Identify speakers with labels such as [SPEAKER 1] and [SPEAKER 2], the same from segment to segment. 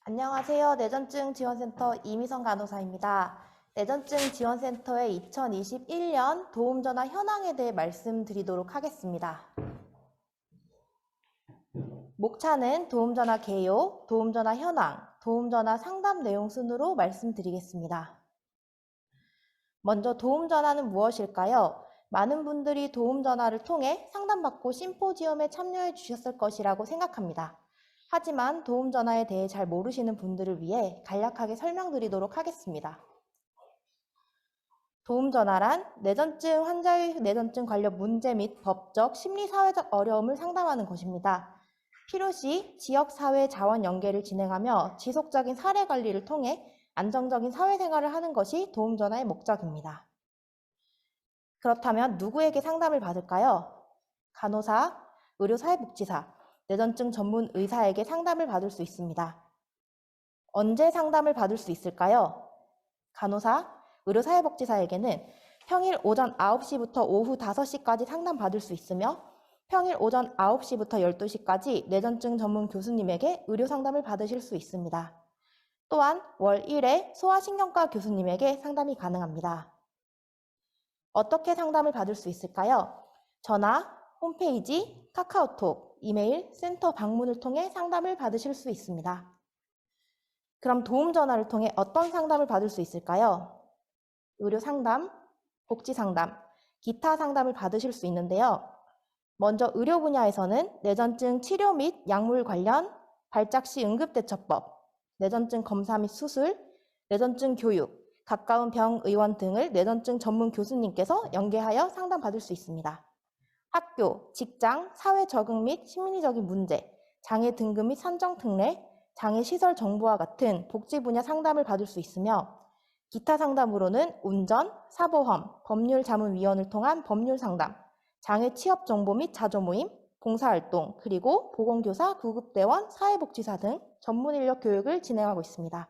[SPEAKER 1] 안녕하세요. 뇌전증 지원센터 이미선 간호사입니다. 뇌전증 지원센터의 2021년 도움전화 현황에 대해 말씀드리도록 하겠습니다. 목차는 도움전화 개요, 도움전화 현황, 도움전화 상담 내용 순으로 말씀드리겠습니다. 먼저 도움전화는 무엇일까요? 많은 분들이 도움전화를 통해 상담받고 심포지엄에 참여해 주셨을 것이라고 생각합니다. 하지만 도움전화에 대해 잘 모르시는 분들을 위해 간략하게 설명드리도록 하겠습니다. 도움전화란 뇌전증 환자의 뇌전증 관련 문제 및 법적, 심리사회적 어려움을 상담하는 것입니다. 필요시 지역사회 자원 연계를 진행하며 지속적인 사례 관리를 통해 안정적인 사회생활을 하는 것이 도움전화의 목적입니다. 그렇다면 누구에게 상담을 받을까요? 간호사, 의료사회복지사, 뇌전증 전문 의사에게 상담을 받을 수 있습니다. 언제 상담을 받을 수 있을까요? 간호사, 의료사회복지사에게는 평일 오전 9시부터 오후 5시까지 상담받을 수 있으며 평일 오전 9시부터 12시까지 뇌전증 전문 교수님에게 의료상담을 받으실 수 있습니다. 또한 월 1회 소아신경과 교수님에게 상담이 가능합니다. 어떻게 상담을 받을 수 있을까요? 전화, 홈페이지, 카카오톡, 이메일, 센터 방문을 통해 상담을 받으실 수 있습니다. 그럼 도움전화를 통해 어떤 상담을 받을 수 있을까요? 의료상담, 복지상담, 기타 상담을 받으실 수 있는데요. 먼저 의료 분야에서는 뇌전증 치료 및 약물 관련, 발작시 응급대처법, 뇌전증 검사 및 수술, 뇌전증 교육, 가까운 병 의원 등을 뇌전증 전문 교수님께서 연계하여 상담받을 수 있습니다. 학교, 직장, 사회 적응 및 심리적인 문제, 장애 등급 및 산정 특례, 장애 시설 정보와 같은 복지 분야 상담을 받을 수 있으며 기타 상담으로는 운전, 사보험, 법률자문위원을 통한 법률 상담, 장애 취업 정보 및 자조 모임, 봉사활동, 그리고 보건교사, 구급대원, 사회복지사 등 전문 인력 교육을 진행하고 있습니다.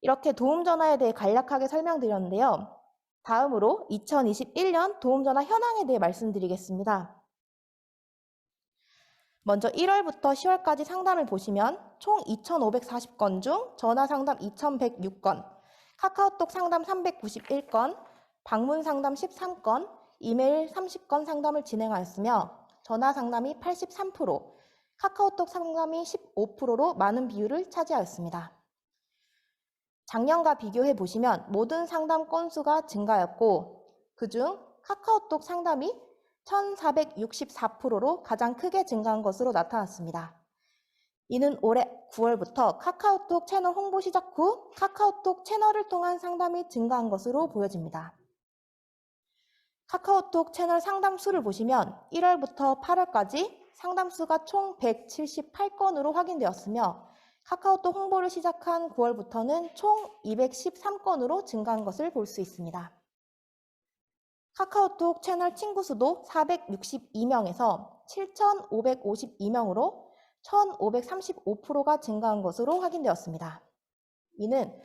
[SPEAKER 1] 이렇게 도움전화에 대해 간략하게 설명드렸는데요. 다음으로 2021년 도움전화 현황에 대해 말씀드리겠습니다. 먼저 1월부터 10월까지 상담을 보시면 총 2,540건 중 전화 상담 2,106건, 카카오톡 상담 391건, 방문 상담 13건, 이메일 30건 상담을 진행하였으며 전화 상담이 83%, 카카오톡 상담이 15%로 많은 비율을 차지하였습니다. 작년과 비교해 보시면 모든 상담 건수가 증가하였고 그중 카카오톡 상담이 1,464%로 가장 크게 증가한 것으로 나타났습니다. 이는 올해 9월부터 카카오톡 채널 홍보 시작 후 카카오톡 채널을 통한 상담이 증가한 것으로 보여집니다. 카카오톡 채널 상담수를 보시면 1월부터 8월까지 상담수가 총 178건으로 확인되었으며 카카오톡 홍보를 시작한 9월부터는 총 213건으로 증가한 것을 볼 수 있습니다. 카카오톡 채널 친구 수도 462명에서 7,552명으로 1,535%가 증가한 것으로 확인되었습니다. 이는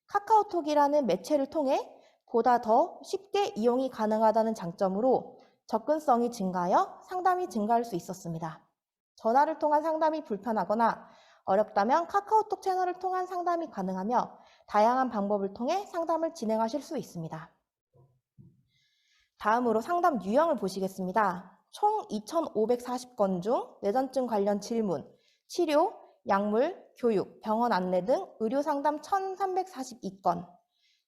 [SPEAKER 1] 카카오톡이라는 매체를 통해 보다 더 쉽게 이용이 가능하다는 장점으로 접근성이 증가하여 상담이 증가할 수 있었습니다. 전화를 통한 상담이 불편하거나 어렵다면 카카오톡 채널을 통한 상담이 가능하며 다양한 방법을 통해 상담을 진행하실 수 있습니다. 다음으로 상담 유형을 보시겠습니다. 총 2,540건 중 뇌전증 관련 질문, 치료, 약물, 교육, 병원 안내 등 의료상담 1,342건,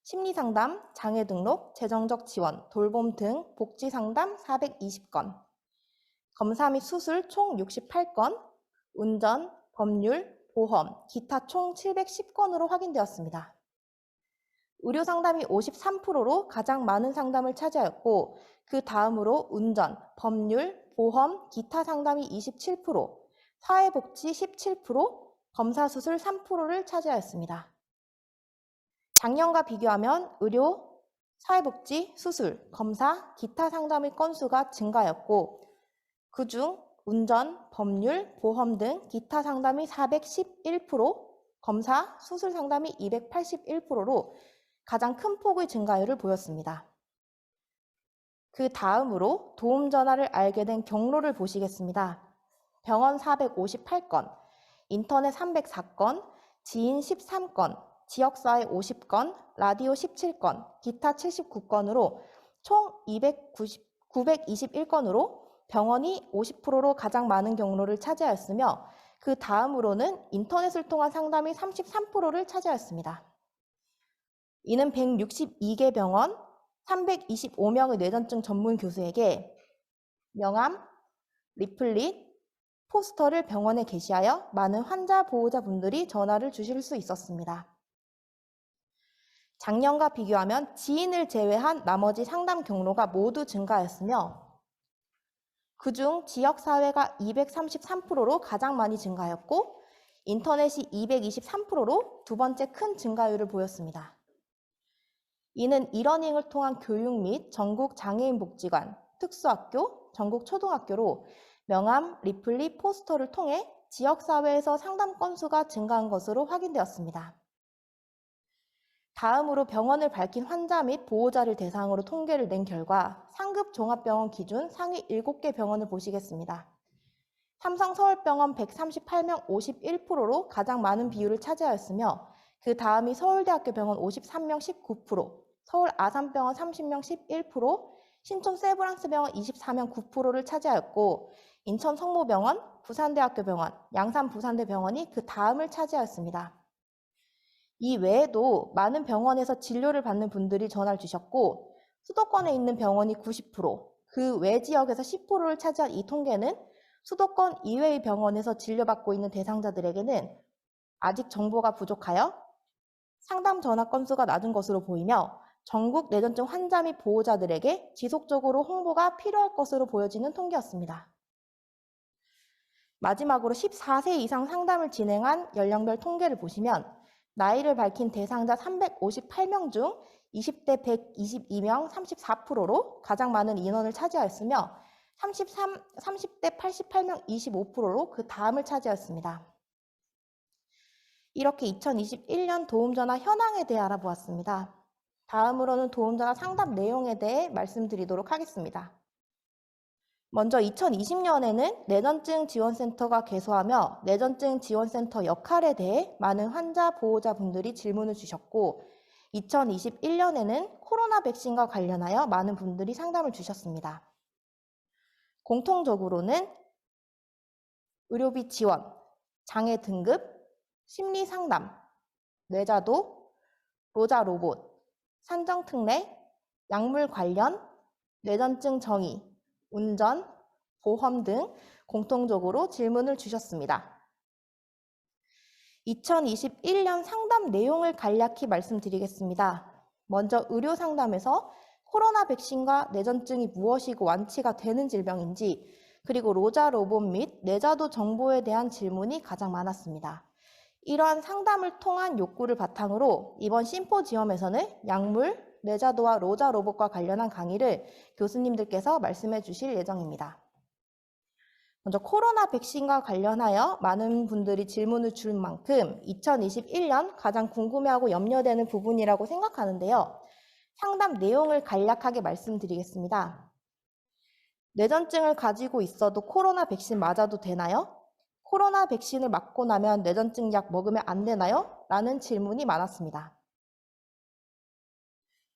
[SPEAKER 1] 심리상담, 장애 등록, 재정적 지원, 돌봄 등 복지상담 420건, 검사 및 수술 총 68건, 운전, 법률, 보험, 기타 총 710건으로 확인되었습니다. 의료 상담이 53%로 가장 많은 상담을 차지하였고 그 다음으로 운전, 법률, 보험, 기타 상담이 27%, 사회복지 17%, 검사수술 3%를 차지하였습니다. 작년과 비교하면 의료, 사회복지, 수술, 검사, 기타 상담의 건수가 증가하였고 그중 운전, 법률, 보험 등 기타 상담이 411%, 검사, 수술 상담이 281%로 가장 큰 폭의 증가율을 보였습니다. 그 다음으로 도움전화를 알게 된 경로를 보시겠습니다. 병원 458건, 인터넷 304건, 지인 13건, 지역사회 50건, 라디오 17건, 기타 79건으로 총 921건으로 병원이 50%로 가장 많은 경로를 차지하였으며 그 다음으로는 인터넷을 통한 상담이 33%를 차지하였습니다. 이는 162개 병원, 325명의 뇌전증 전문 교수에게 명함, 리플릿, 포스터를 병원에 게시하여 많은 환자 보호자분들이 전화를 주실 수 있었습니다. 작년과 비교하면 지인을 제외한 나머지 상담 경로가 모두 증가하였으며 그중 지역사회가 233%로 가장 많이 증가하였고 인터넷이 223%로 두 번째 큰 증가율을 보였습니다. 이는 이러닝을 통한 교육 및 전국 장애인복지관, 특수학교, 전국 초등학교로 명함, 리플릿, 포스터를 통해 지역사회에서 상담 건수가 증가한 것으로 확인되었습니다. 다음으로 병원을 밝힌 환자 및 보호자를 대상으로 통계를 낸 결과 상급 종합병원 기준 상위 7개 병원을 보시겠습니다. 삼성서울병원 138명 51%로 가장 많은 비율을 차지하였으며 그 다음이 서울대학교 병원 53명 19%, 서울 아산병원 30명 11%, 신촌 세브란스병원 24명 9%를 차지하였고 인천 성모병원, 부산대학교 병원, 양산 부산대병원이 그 다음을 차지하였습니다. 이 외에도 많은 병원에서 진료를 받는 분들이 전화를 주셨고 수도권에 있는 병원이 90%, 그 외 지역에서 10%를 차지한 이 통계는 수도권 이외의 병원에서 진료받고 있는 대상자들에게는 아직 정보가 부족하여 상담 전화 건수가 낮은 것으로 보이며 전국 뇌전증 환자 및 보호자들에게 지속적으로 홍보가 필요할 것으로 보여지는 통계였습니다. 마지막으로 14세 이상 상담을 진행한 연령별 통계를 보시면 나이를 밝힌 대상자 358명 중 20대 122명 34%로 가장 많은 인원을 차지하였으며 30대 88명 25%로 그 다음을 차지하였습니다. 이렇게 2021년 도움전화 현황에 대해 알아보았습니다. 다음으로는 도움전화 상담 내용에 대해 말씀드리도록 하겠습니다. 먼저 2020년에는 뇌전증 지원센터가 개소하며 뇌전증 지원센터 역할에 대해 많은 환자 보호자분들이 질문을 주셨고 2021년에는 코로나 백신과 관련하여 많은 분들이 상담을 주셨습니다. 공통적으로는 의료비 지원, 장애 등급, 심리 상담, 뇌자도, 로자 로봇, 산정 특례, 약물 관련, 뇌전증 정의, 운전, 보험 등 공통적으로 질문을 주셨습니다. 2021년 상담 내용을 간략히 말씀드리겠습니다. 먼저 의료 상담에서 코로나 백신과 뇌전증이 무엇이고 완치가 되는 질병인지, 그리고 로자 로봇 및 뇌자도 정보에 대한 질문이 가장 많았습니다. 이러한 상담을 통한 욕구를 바탕으로 이번 심포지엄에서는 약물, 뇌자도와 로자 로봇과 관련한 강의를 교수님들께서 말씀해 주실 예정입니다. 먼저 코로나 백신과 관련하여 많은 분들이 질문을 줄 만큼 2021년 가장 궁금해하고 염려되는 부분이라고 생각하는데요. 상담 내용을 간략하게 말씀드리겠습니다. 뇌전증을 가지고 있어도 코로나 백신 맞아도 되나요? 코로나 백신을 맞고 나면 뇌전증 약 먹으면 안 되나요? 라는 질문이 많았습니다.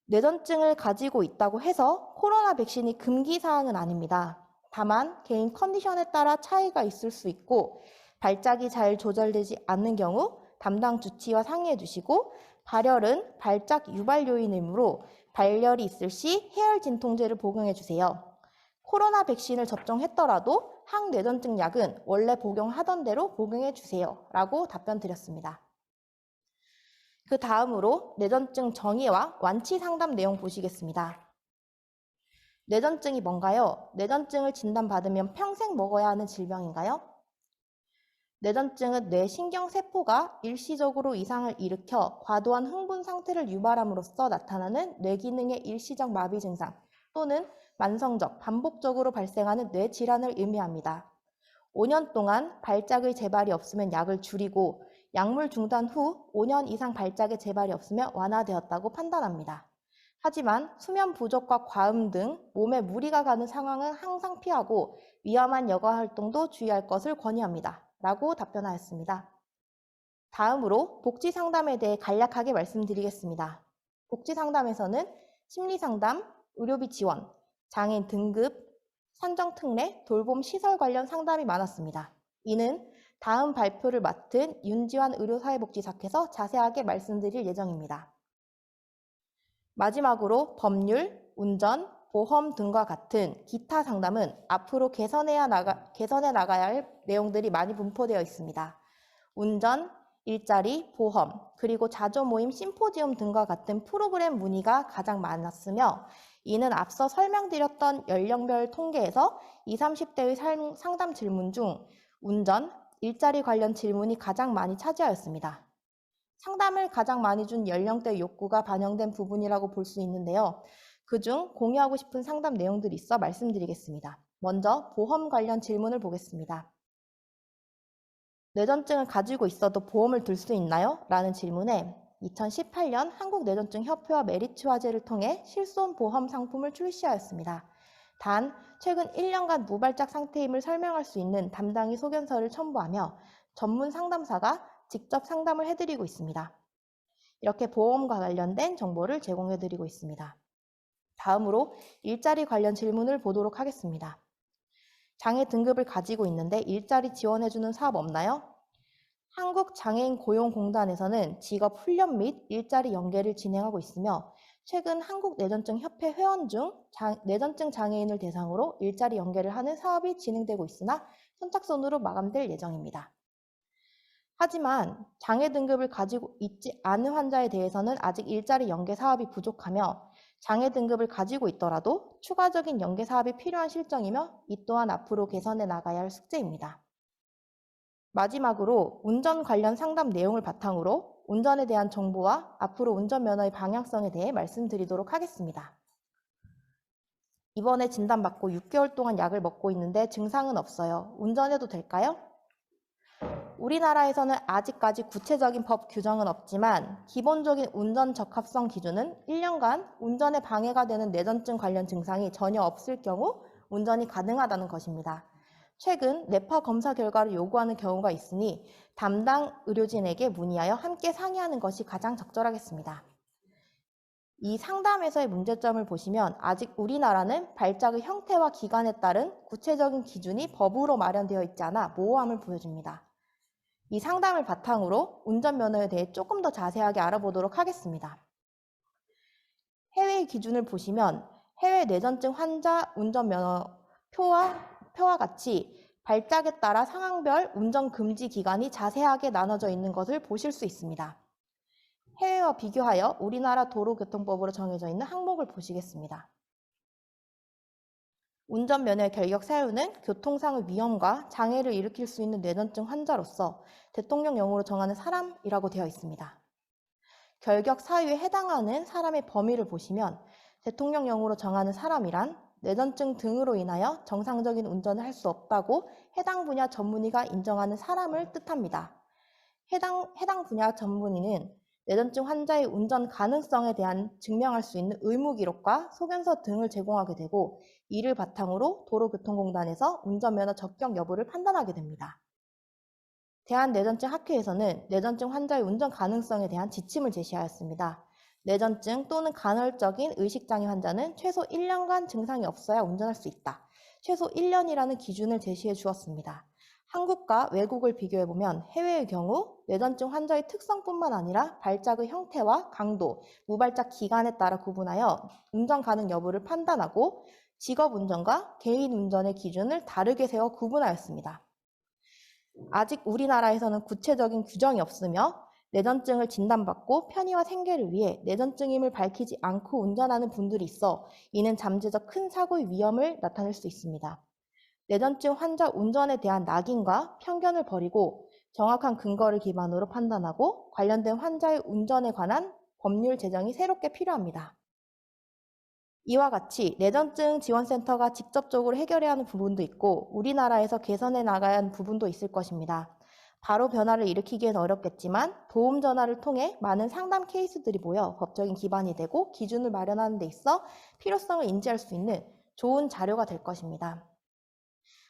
[SPEAKER 1] 뇌전증을 가지고 있다고 해서 코로나 백신이 금기사항은 아닙니다. 다만 개인 컨디션에 따라 차이가 있을 수 있고 발작이 잘 조절되지 않는 경우 담당 주치의와 상의해 주시고 발열은 발작 유발 요인이므로 발열이 있을 시 해열 진통제를 복용해 주세요. 코로나 백신을 접종했더라도 항뇌전증 약은 원래 복용하던 대로 복용해 주세요. 라고 답변 드렸습니다. 그 다음으로 뇌전증 정의와 완치 상담 내용 보시겠습니다. 뇌전증이 뭔가요? 뇌전증을 진단받으면 평생 먹어야 하는 질병인가요? 뇌전증은 뇌신경세포가 일시적으로 이상을 일으켜 과도한 흥분 상태를 유발함으로써 나타나는 뇌기능의 일시적 마비 증상 또는 만성적, 반복적으로 발생하는 뇌질환을 의미합니다. 5년 동안 발작의 재발이 없으면 약을 줄이고 약물 중단 후 5년 이상 발작의 재발이 없으면 완화되었다고 판단합니다. 하지만 수면 부족과 과음 등 몸에 무리가 가는 상황은 항상 피하고 위험한 여가 활동도 주의할 것을 권유합니다. 라고 답변하였습니다. 다음으로 복지 상담에 대해 간략하게 말씀드리겠습니다. 복지 상담에서는 심리 상담, 의료비 지원, 장애인 등급, 산정 특례, 돌봄 시설 관련 상담이 많았습니다. 이는 다음 발표를 맡은 윤지환 의료사회복지사께서 자세하게 말씀드릴 예정입니다. 마지막으로 법률, 운전, 보험 등과 같은 기타 상담은 앞으로 개선해 나가야 할 내용들이 많이 분포되어 있습니다. 운전, 일자리, 보험, 그리고 자조 모임, 심포지움 등과 같은 프로그램 문의가 가장 많았으며 이는 앞서 설명드렸던 연령별 통계에서 20, 30대의 상담 질문 중 운전, 일자리 관련 질문이 가장 많이 차지하였습니다. 상담을 가장 많이 준 연령대 욕구가 반영된 부분이라고 볼 수 있는데요. 그중 공유하고 싶은 상담 내용들이 있어 말씀드리겠습니다. 먼저 보험 관련 질문을 보겠습니다. 뇌전증을 가지고 있어도 보험을 들 수 있나요? 라는 질문에 2018년 한국뇌전증협회와 메리츠화재를 통해 실손 보험 상품을 출시하였습니다. 단, 최근 1년간 무발작 상태임을 설명할 수 있는 담당이 소견서를 첨부하며 전문 상담사가 직접 상담을 해드리고 있습니다. 이렇게 보험과 관련된 정보를 제공해드리고 있습니다. 다음으로 일자리 관련 질문을 보도록 하겠습니다. 장애 등급을 가지고 있는데 일자리 지원해주는 사업 없나요? 한국장애인고용공단에서는 직업 훈련 및 일자리 연계를 진행하고 있으며 최근 한국뇌전증협회 회원 중 뇌전증 장애인을 대상으로 일자리 연계를 하는 사업이 진행되고 있으나 선착순으로 마감될 예정입니다. 하지만 장애 등급을 가지고 있지 않은 환자에 대해서는 아직 일자리 연계 사업이 부족하며 장애 등급을 가지고 있더라도 추가적인 연계 사업이 필요한 실정이며 이 또한 앞으로 개선해 나가야 할 숙제입니다. 마지막으로 운전 관련 상담 내용을 바탕으로 운전에 대한 정보와 앞으로 운전면허의 방향성에 대해 말씀드리도록 하겠습니다. 이번에 진단받고 6개월 동안 약을 먹고 있는데 증상은 없어요. 운전해도 될까요? 우리나라에서는 아직까지 구체적인 법 규정은 없지만 기본적인 운전 적합성 기준은 1년간 운전에 방해가 되는 뇌전증 관련 증상이 전혀 없을 경우 운전이 가능하다는 것입니다. 최근 뇌파 검사 결과를 요구하는 경우가 있으니 담당 의료진에게 문의하여 함께 상의하는 것이 가장 적절하겠습니다. 이 상담에서의 문제점을 보시면 아직 우리나라는 발작의 형태와 기간에 따른 구체적인 기준이 법으로 마련되어 있지 않아 모호함을 보여줍니다. 이 상담을 바탕으로 운전면허에 대해 조금 더 자세하게 알아보도록 하겠습니다. 해외의 기준을 보시면 해외 뇌전증 환자 운전면허 표와 같이 발작에 따라 상황별 운전 금지 기간이 자세하게 나눠져 있는 것을 보실 수 있습니다. 해외와 비교하여 우리나라 도로교통법으로 정해져 있는 항목을 보시겠습니다. 운전면허의 결격 사유는 교통상의 위험과 장애를 일으킬 수 있는 뇌전증 환자로서 대통령령으로 정하는 사람이라고 되어 있습니다. 결격 사유에 해당하는 사람의 범위를 보시면 대통령령으로 정하는 사람이란 뇌전증 등으로 인하여 정상적인 운전을 할 수 없다고 해당 분야 전문의가 인정하는 사람을 뜻합니다. 해당 분야 전문의는 뇌전증 환자의 운전 가능성에 대한 증명할 수 있는 의무 기록과 소견서 등을 제공하게 되고 이를 바탕으로 도로교통공단에서 운전면허 적격 여부를 판단하게 됩니다. 대한뇌전증학회에서는 뇌전증 환자의 운전 가능성에 대한 지침을 제시하였습니다. 뇌전증 또는 간헐적인 의식장애 환자는 최소 1년간 증상이 없어야 운전할 수 있다. 최소 1년이라는 기준을 제시해 주었습니다. 한국과 외국을 비교해보면 해외의 경우 뇌전증 환자의 특성뿐만 아니라 발작의 형태와 강도, 무발작 기간에 따라 구분하여 운전 가능 여부를 판단하고 직업운전과 개인운전의 기준을 다르게 세워 구분하였습니다. 아직 우리나라에서는 구체적인 규정이 없으며 뇌전증을 진단받고 편의와 생계를 위해 뇌전증임을 밝히지 않고 운전하는 분들이 있어 이는 잠재적 큰 사고의 위험을 나타낼 수 있습니다. 뇌전증 환자 운전에 대한 낙인과 편견을 버리고 정확한 근거를 기반으로 판단하고 관련된 환자의 운전에 관한 법률 제정이 새롭게 필요합니다. 이와 같이 뇌전증 지원센터가 직접적으로 해결해야 하는 부분도 있고 우리나라에서 개선해 나가야 하는 부분도 있을 것입니다. 바로 변화를 일으키기엔 어렵겠지만 도움 전화를 통해 많은 상담 케이스들이 모여 법적인 기반이 되고 기준을 마련하는 데 있어 필요성을 인지할 수 있는 좋은 자료가 될 것입니다.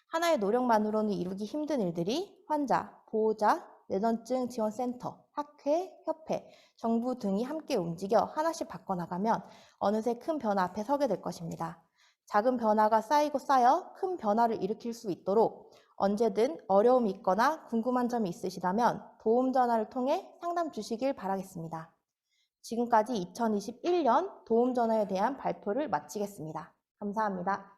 [SPEAKER 1] 하나의 노력만으로는 이루기 힘든 일들이 환자, 보호자, 뇌전증 지원센터, 학회, 협회, 정부 등이 함께 움직여 하나씩 바꿔나가면 어느새 큰 변화 앞에 서게 될 것입니다. 작은 변화가 쌓이고 쌓여 큰 변화를 일으킬 수 있도록 언제든 어려움이 있거나 궁금한 점이 있으시다면 도움 전화를 통해 상담 주시길 바라겠습니다. 지금까지 2021년 도움 전화에 대한 발표를 마치겠습니다. 감사합니다.